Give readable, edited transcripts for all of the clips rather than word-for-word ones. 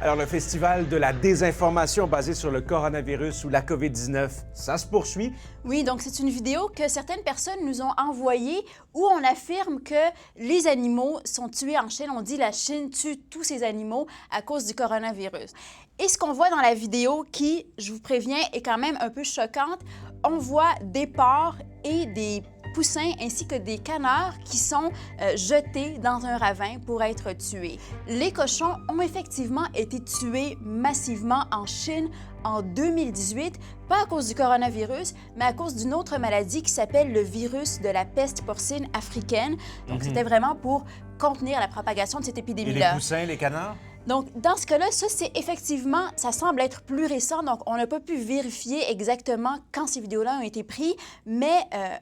Alors, le festival de la désinformation basé sur le coronavirus ou la COVID-19, ça se poursuit. Oui, donc c'est une vidéo que certaines personnes nous ont envoyée où on affirme que les animaux sont tués en Chine. On dit la Chine tue tous ses animaux à cause du coronavirus. Et ce qu'on voit dans la vidéo qui, je vous préviens, est quand même un peu choquante, on voit des porcs et des poussins ainsi que des canards qui sont jetés dans un ravin pour être tués. Les cochons ont effectivement été tués massivement en Chine en 2018, pas à cause du coronavirus, mais à cause d'une autre maladie qui s'appelle le virus de la peste porcine africaine. Donc, c'était vraiment pour contenir la propagation de cette Et épidémie-là. les poussins, les canards? Donc, dans ce cas-là, ça, c'est effectivement, ça semble être plus récent, donc on n'a pas pu vérifier exactement quand ces vidéos-là ont été prises, mais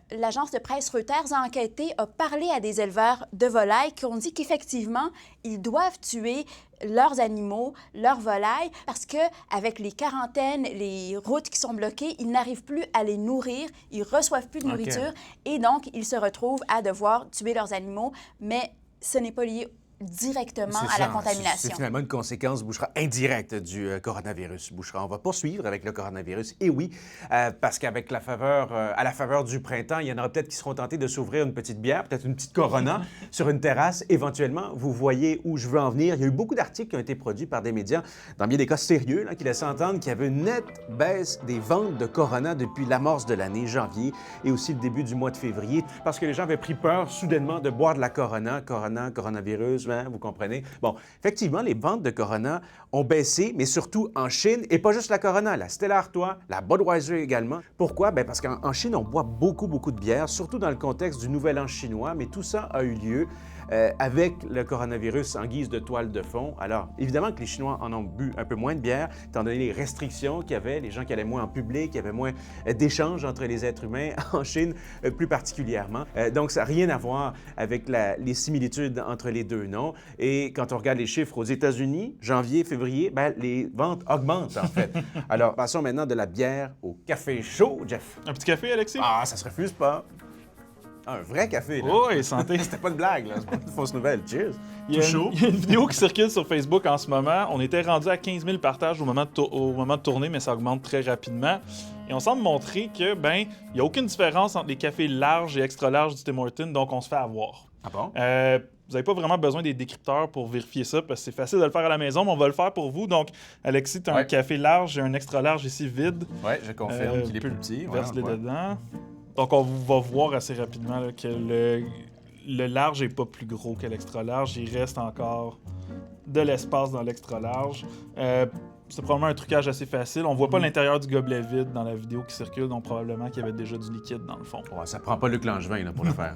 l'agence de presse Reuters a enquêté, a parlé à des éleveurs de volailles qui ont dit qu'effectivement, ils doivent tuer leurs animaux, leurs volailles, parce qu'avec les quarantaines, les routes qui sont bloquées, ils n'arrivent plus à les nourrir, ils reçoivent plus de nourriture, et donc ils se retrouvent à devoir tuer leurs animaux, mais ce n'est pas lié directement à la contamination. C'est finalement une conséquence, Bouchra, indirecte du coronavirus. Bouchra, on va poursuivre avec le coronavirus. Et oui, parce qu'avec la faveur, à la faveur du printemps, il y en aura peut-être qui seront tentés de s'ouvrir une petite bière, peut-être une petite Corona sur une terrasse. Éventuellement, vous voyez où je veux en venir. Il y a eu beaucoup d'articles qui ont été produits par des médias, dans bien des cas sérieux, là, qui laissent entendre qu'il y avait une nette baisse des ventes de Corona depuis l'amorce de l'année, janvier, et aussi le début du mois de février, parce que les gens avaient pris peur soudainement de boire de la Corona, coronavirus, vous comprenez? Bon, effectivement, les ventes de Corona ont baissé, mais surtout en Chine, et pas juste la Corona, la Stella Artois, la Budweiser également. Pourquoi? Bien parce qu'en Chine, on boit beaucoup de bière, surtout dans le contexte du Nouvel An chinois, mais tout ça a eu lieu avec le coronavirus en guise de toile de fond. Alors, évidemment que les Chinois en ont bu un peu moins de bière, étant donné les restrictions qu'il y avait, les gens qui allaient moins en public, il y avait moins d'échanges entre les êtres humains en Chine, plus particulièrement. Donc, ça n'a rien à voir avec les similitudes entre les deux noms. Et quand on regarde les chiffres aux États-Unis, janvier, février, bien, les ventes augmentent, en fait. Alors, passons maintenant de la bière au café chaud, Jeff. Un petit café, Alexis? Ah, ça se refuse pas. Ah, un vrai café, là. Oh, et santé. C'était pas une blague, là. C'est pas une fausse nouvelle. Cheers. Il y a une vidéo qui circule sur Facebook en ce moment. On était rendu à 15 000 partages au moment de tourner, mais ça augmente très rapidement. Et on semble montrer que, il n'y a aucune différence entre les cafés larges et extra larges du Tim Hortons, donc on se fait avoir. Ah bon? Vous n'avez pas vraiment besoin des décrypteurs pour vérifier ça, parce que c'est facile de le faire à la maison, mais on va le faire pour vous. Donc, Alexis, tu as un café large et un extra large ici vide. Oui, je confirme qu'il est plus petit. Verse-les dedans. Donc, on va voir assez rapidement là, que le large n'est pas plus gros que l'extra large. Il reste encore de l'espace dans l'extra large. C'est probablement un trucage assez facile. On voit pas l'intérieur du gobelet vide dans la vidéo qui circule, donc probablement qu'il y avait déjà du liquide dans le fond. Ouais, ça prend pas Luc Langevin là, pour le faire.